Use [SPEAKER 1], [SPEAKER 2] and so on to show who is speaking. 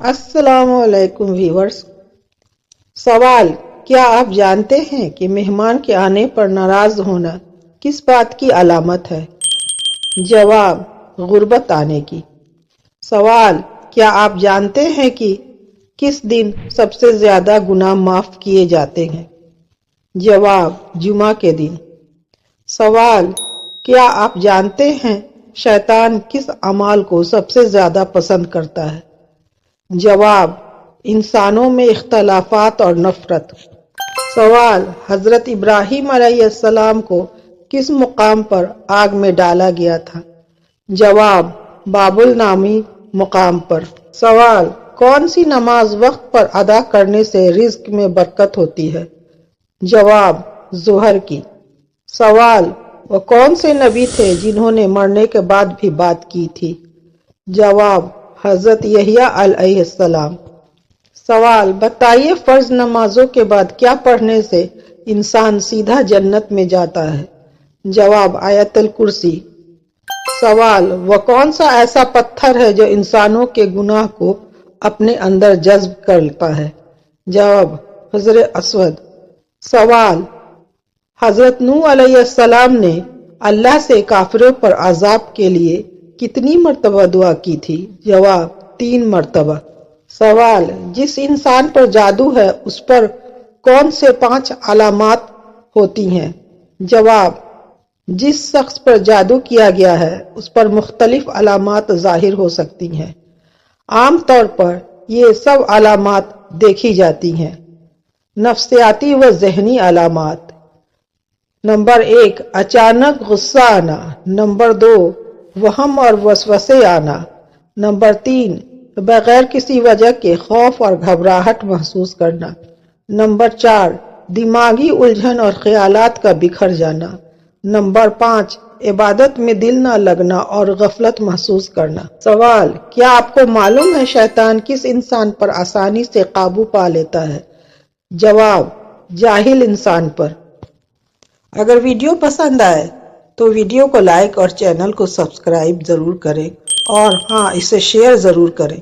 [SPEAKER 1] السلام علیکم ویورز۔ سوال: کیا آپ جانتے ہیں کہ مہمان کے آنے پر ناراض ہونا کس بات کی علامت ہے؟ جواب: غربت آنے کی۔ سوال: کیا آپ جانتے ہیں کہ کس دن سب سے زیادہ گناہ معاف کیے جاتے ہیں؟ جواب: جمعہ کے دن۔ سوال: کیا آپ جانتے ہیں شیطان کس اعمال کو سب سے زیادہ پسند کرتا ہے؟ جواب: انسانوں میں اختلافات اور نفرت۔ سوال: حضرت ابراہیم علیہ السلام کو کس مقام پر آگ میں ڈالا گیا تھا؟ جواب: بابل نامی مقام پر۔ سوال: کون سی نماز وقت پر ادا کرنے سے رزق میں برکت ہوتی ہے؟ جواب: ظہر کی۔ سوال: وہ کون سے نبی تھے جنہوں نے مرنے کے بعد بھی بات کی تھی؟ جواب: حضرت یحییٰ علیہ السلام۔ سوال: بتائیے فرض نمازوں کے بعد کیا پڑھنے سے انسان سیدھا جنت میں جاتا ہے؟ جواب: آیت الکرسی۔ سوال: وہ کون سا ایسا پتھر ہے جو انسانوں کے گناہ کو اپنے اندر جذب کرتا ہے؟ جواب: حجر اسود۔ سوال: حضرت نوح علیہ السلام نے اللہ سے کافروں پر عذاب کے لیے کتنی مرتبہ دعا کی تھی؟ جواب: 3 مرتبہ۔ سوال: جس انسان پر جادو ہے اس پر کون سے 5 علامات ہوتی ہیں؟ جواب: جس شخص پر جادو کیا گیا ہے اس پر مختلف علامات ظاہر ہو سکتی ہیں۔ عام طور پر یہ سب علامات دیکھی جاتی ہیں۔ نفسیاتی و ذہنی علامات: نمبر 1، اچانک غصہ آنا۔ نمبر 2، وہم اور وسوسے آنا۔ نمبر 3، بغیر کسی وجہ کے خوف اور گھبراہٹ محسوس کرنا۔ نمبر 4، دماغی الجھن اور خیالات کا بکھر جانا۔ نمبر 5، عبادت میں دل نہ لگنا اور غفلت محسوس کرنا۔ سوال: کیا آپ کو معلوم ہے شیطان کس انسان پر آسانی سے قابو پا لیتا ہے؟ جواب: جاہل انسان پر۔ اگر ویڈیو پسند آئے تو ویڈیو کو لائک اور چینل کو سبسکرائب ضرور کریں اور ہاں اسے شیئر ضرور کریں۔